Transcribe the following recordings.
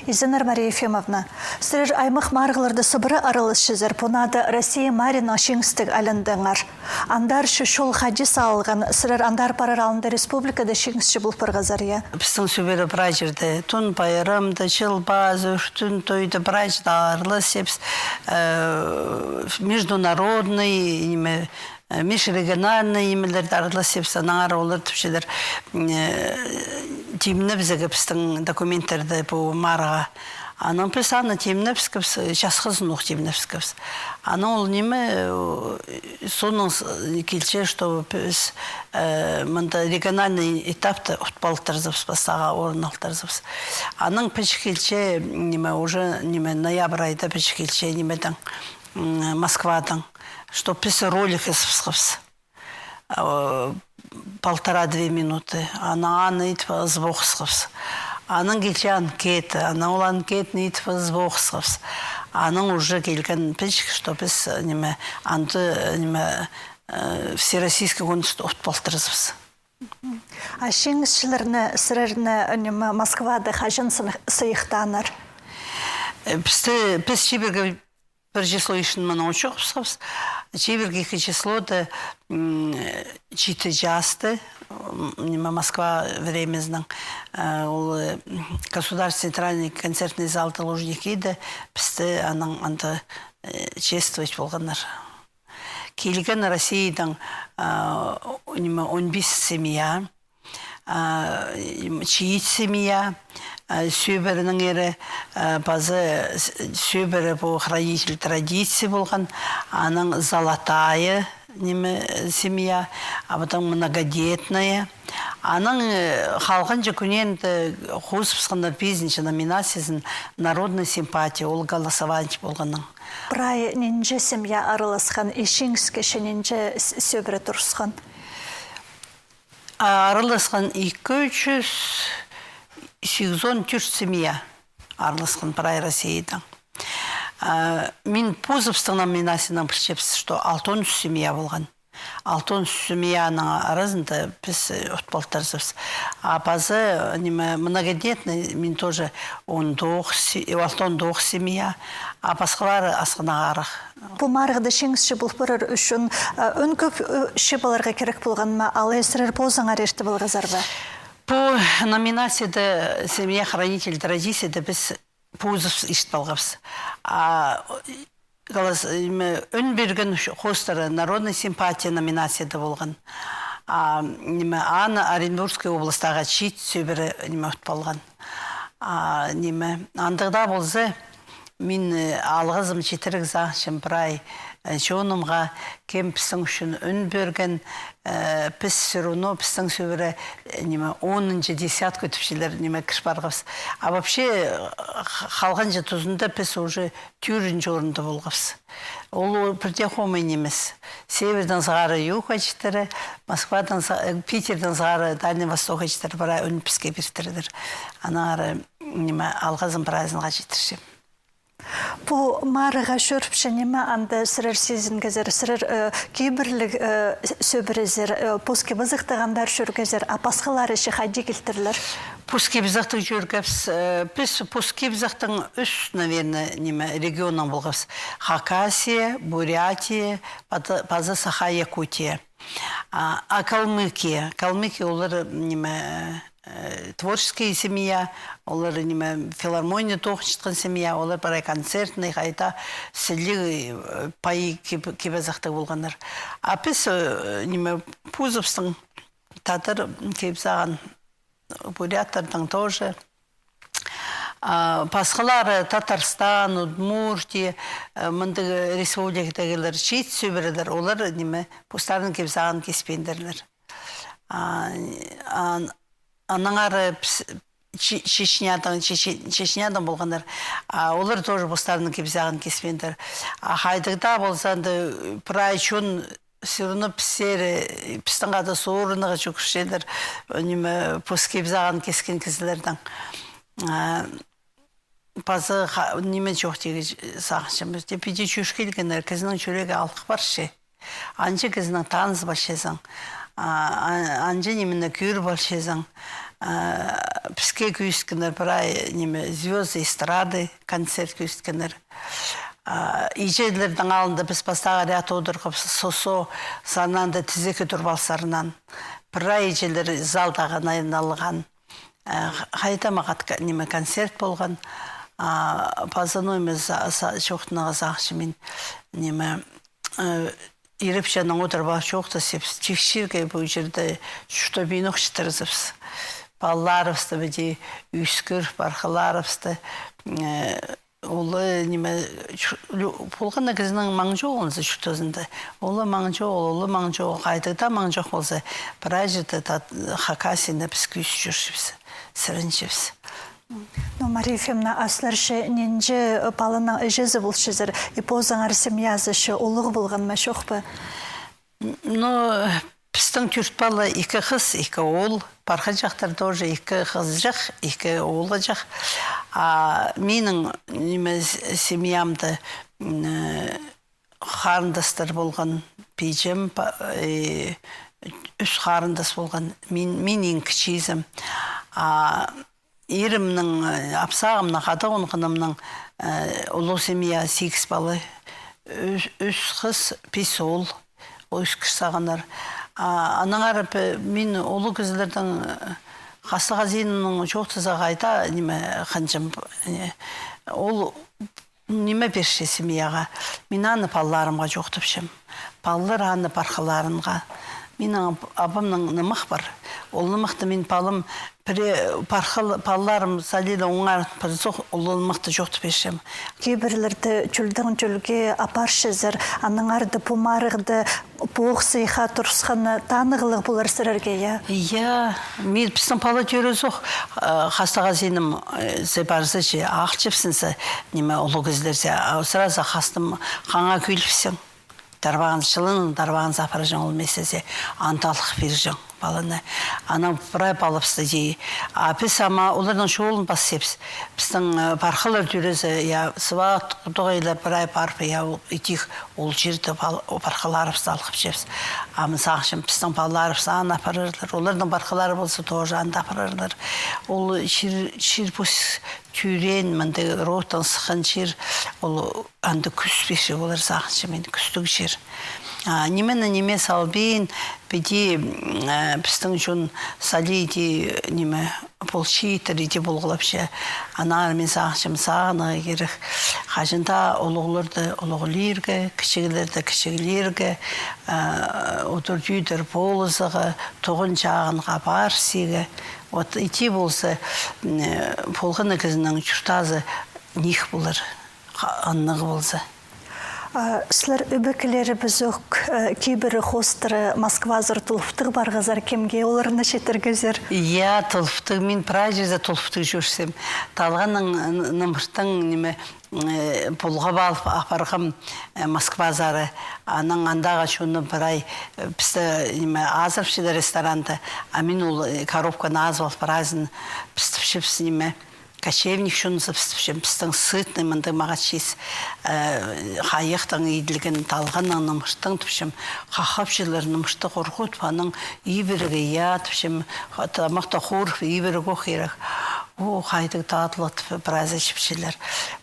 Изенер Мария Ефимовна, сірер аймық марғыларды сыбыры арылышызыр, бұнады Россия Марина шеңістік әліндіңір. Андар шүшіл хаджи салған, сірер андар параралында республикада шеңістші бұл пырғазария. Біздің сөбері бражырды, тұн байырымды, жылбаз, үштін тойды бражда арылыс, международный, межрегиональный емелерді арылыс, аңар олар түпшедер темні бізігі біздің документтерді бұл марға. Аның біз аны темні бізкіпс, жасқызын оқ темні бізкіпс. Аның ол немі соның келче, что біз мұнда региональный этапты ұтпалықтарызыпс, бастаға орын алтарызыпс. Аның піч келче, уже ноябрь айда піч келче немедің Москвадан, что біз ролик ісіпсқыпс. 1,5-2 минуты. Ана итва звуқсқыпс. Аның келче анкеты, ана ол анкетны итва звуқсқыпс. Аның уже келген піч, что біз анды всероссийский конкурс ұтпалықтарызыпс. А шеңізшілеріні, сіреріні Москвада қажын сыйықтаныр? Біз шеберге бір число ішін мұна ұшық ұсқапс. Чеберге число да 4 жасты. Москва временіздің государственный центральный концертный залды Лужники да бізді анды чествовать болғандар. Келген Россиядан 15 семья, чиит семья, сөбірінің ері базы сөбірі бұл хранитель традиции болған, аның золотая семья, а потом многодетная. Аның халқын жүкінен қуысыпсқандар бизнесі номинациясын народная симпатия, ол голосование болғанның. Брай нинже семья арылысқан, ешіңізге шенінже сөбірі тұрысқан? Арылысқан 280 семья арылысқан брай Россиядан. Мен позывстың номинацияның біршепсіз, что 6 семья болған. 6 семьяның арасында біз ұтпалықтарызыз. А базы многодетный, мен тоже 19 семья, а басқалары асқына арық. Бұл марғыды шеңізші бұл бұрыр үшін өн көп шебаларға керек болған ма, ал есірер позыңар ешті болғазар ба? Бұл номинацияда семья хранитель традицияда біз позыв ешті болғапыз. Өн берген қостары народная симпатия номинацияда болған. Аны Оренбургской областағы чит сөбірі өт болған. Андығда болзы, мен алғызым четірік зағышым бірай жонымға кем пістің үшін өн берген піс сүруну, пістің сөбірі 10-шы десятку түпшілер кіш барғапс. А вообще қалған жа тұзында піс уже 4-ші орында болғапс. Ол бірде қомай немес. Северден зағары юг әчтері, Москвадан, Питерден зағары Дальний Восток әчтері бірай өн піске біртірдір. Анары алғызым біразынға жетіршем. Бұл марыға жүріпші неме анды сірір сезін кезер, сірір кейбірлік сөбірізер, пұске бұзықтығандар жүргезер, апасқалар іші қайды келтірілер? Пұске бұзықтық жүргепс, біз пұске бұзықтың үш, наверное, регионын болғапс. Хакасия, Бурятия, Пазы Саха, Якутия. А Калмыкия олар творческая семья, олар филармония тоқшытқан семья, олар барай концертный, қайта сілі пайы кебезақты болғандар. А біз Пузовстың татыр кебзаған буряттардың тоже. Басқалары Татарстан, Удмуртия, мұндағы республикадағылар шет сөбірілер, олар пұстарын кебзаған кеспендерлер. Анаңары Чечнядан болғандар, олар тоже пұстарын кебзаған кеспендер. Хайдығда болсанды прайчун все равно пістің қады соғырыныға жүкішелер, пұст кебзаған кескен кізілердің. Bazı nimet çok diye sahçımız. Tepeci çüşkelgenler kızının çörege alıq var şey. Anca kızının tanız başlaysan. Anca niminde kür başlaysan. Піске күйіскенер, бірай звезды эстрады концерт күйіскенер. Ижейлердің алында біз бастаға ряд одырғып, сосо сананды тізекі тұрбалсарынан. Бірай ижейлер залдағы найыналыған. Қайдамағат концерт болған. Пазаноймыз жоқтынаға зақшы мен ерепшаның отырба жоқты сепс. Чекшерге бұл жерді шүшті бейін оқшытырызыпс. Балларывсты бәде үйскір, барқыларывсты. Олы болғанда кізінің маң жоғынызы шүтізінді. Олы маң жоғы қайдыда маң жоқ болса, бір әжірді хакасында біз күйс жүршіпсі, сіріншіпсі. Мария Ефимовна, асларшы ненже палының әжезі болшызыр, и позаңар семьязышы олығы болған ма шоқ ба? Біздің түрт балы екі қыз, екі ол. Барқа жақтар тоже екі қыз жақ, екі олы жақ. Менің семьямды қарындастар болған бейжім, үш қарындас болған. Мен ең кішізім. Ерімнің, апсағымның, қадағынғынымның ұлы семья 8 балы. Үш қыз, 5 ол. Үш кіш сағанар. Аның арып, мен ұлы кізілердің қасыға зейінінің жоқтызаға айта қанжым. Ол неме берші семьяға. Мен аны палларымға жоқтыпшым. Паллар аны парқыларынға. Менің абымның нымық бар. Ол нымықты мен палым палларым салилы оңар пырзоқ олымықты жоқты бешем. Кейбірлерді чүлдің чүлге апаршызыр, аныңарды пумарықты боқсыйға тұрсқаны танығылық болар сірерге, я? Я, мен пістің палы түрі зоқ, қастаға зенім зебарзы же, ақчыпсынсы, неме ұлы кізлерзе, сыраза қастым қаңа күйліпсің. Дарбаған жылының, дарбаған запары жан ол месезе анталық бір жан балыны. Ана бірай балыпсты дей. Біз ама олардың шоғылын бас сепс. Біздің барқылар дүрізі, сыват құдығайлар бірай барпы, етек ол жерді барқыларыпсты алқып жепс. Амын сағышым, біздің баларыпсты ан апарырлар. Олардың барқылары болса тоже анда апарырлар. Ол шир бұс түйрен, мінді ротан сықын жер, ол анды күс беші олар сағыншы мен күстік жер. Неме салбейін, беде біздің жон салейді неме болшийтір, еде болғылапшы. Анар мен сағыншым сағыныға керек. Қажында олығылырды олығылерге, кішігілерге, отыр дүйдір болызығы, тоғын жағынға бар сегі. Вот ити болса, полғаны кізінің чүртазы них болыр, аннығы болса. Сілер үбікілері бізік кейбірі хостыры Москвазыр тұлыптық барғызар кемге оларына шетіргізер? Я тұлыптық, мен пражезі тұлыптық жүрсем. Талғаның нұмырттың неме полға балып апарғым Москвазары. Аның андаға шуны бірай бізді азырпшыды ресторанды. Амин ол коробканы аз балып біразын пістіпшіпсі неме. Качевник шуны сыпстыпшым, пістің сытны мұнды мағатшыз қайықтың еділген талғанның нұмыштың түпшым, қақапшылар нұмышты қорғыт паның ибірігі ятыпшым, тамақта қорып ибірігі оқирық. О, қайдық таатылы біразы шіпшілер.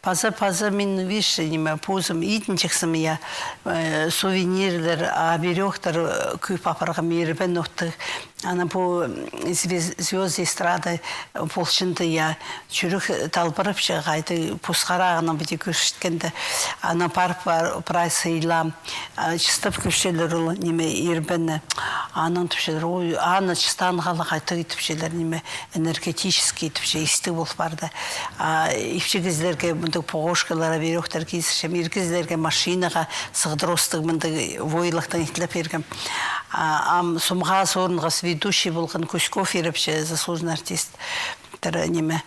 Паза мен виш, пузым идін чексім я сувенирлер, аберектер күйп апарғым ерібен оқтық. Ана бұл звезды эстрады полшынды я жүрік талбырыпшы қайды пұсқарағына біде көршіткенді. Ана парп прай сыйлам, чыстып көшелер ұлы неме ербені. Аның түпшелер, ой, аны чыстанғалы қайты түпшелер неме энергетический түпше исті болып барды. Ифші кездерге мұнды поғошқалара беректер кезіршем, еркезлерге машинаға сығдыростық мұнды войлықтың итіліп ергім. Сумға сорынға ведущий болған Кузьков еріпші, заслуженный артист. Неме,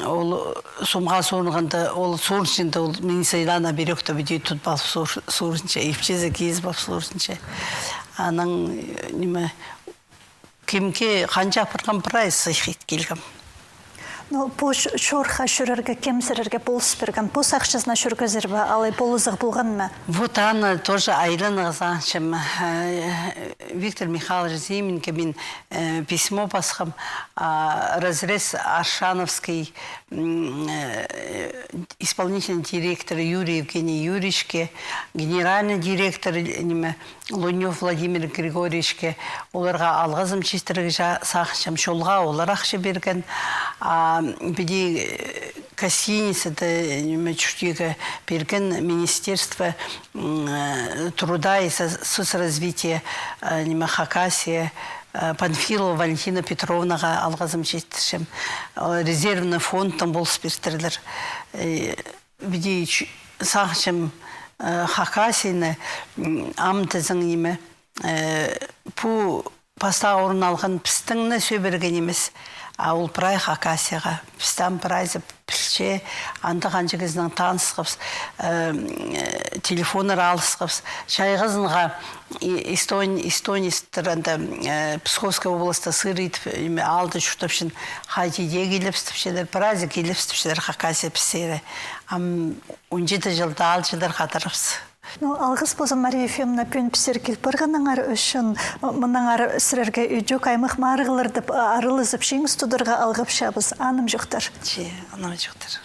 ол сумға сорынғанда, ол сорыншында, ол мені сайлана беректі бүйдей тұт балып сорынша, епчезі кез балып сорынша. Аның, неме, кемге қанша апырған прайс сыйхет келгім. Ну, по шорха шүрерге кемсерерге болыс берген. По сақшызна шүргізір ба, алай болызық болған ма? Вот Анна тоже айланығызан, чем Виктор Михайлович Зименко мен письмо пасхам разрез Аршановский исполнительный директор Юрий Евгений Юрьевичке, генеральный директор Лунев Владимир Григорьевичке, оларға алғызым чистірігі сақшым шолға олар ақшы берген. Биди гостиницада чуштига берген Министерство труда и соцразвития Хакасия Панфилова Валентина Петровнаға алғазым жетішім. Резервный фондтың бол спиртерлер. Биди сақшым Хакасияны амтызың неме пу паста орын алған пістіңні сөберген емес. Ауыл прай Хакасияға, пістан прайзы пілше, анды қанжығызның танысқыз, телефоныр алысқыз, шайғызынға эстонистырында Псковская областа сыр етіп, алды шүртіпшін хайтиде келіпстіпшедер, прайзы келіпстіпшедер Хакасия пістері. 17 жылда алжыдар қатырыпсы. Ну, алғыз болсын Мария Ефимовна пен пісер келпірғаныңар үшін мұнаңар сірерге үйдек аймық марығылырды арылызып шеңіз тұдырға алғып шабыз. Аным жоқтар. Аным жоқтар.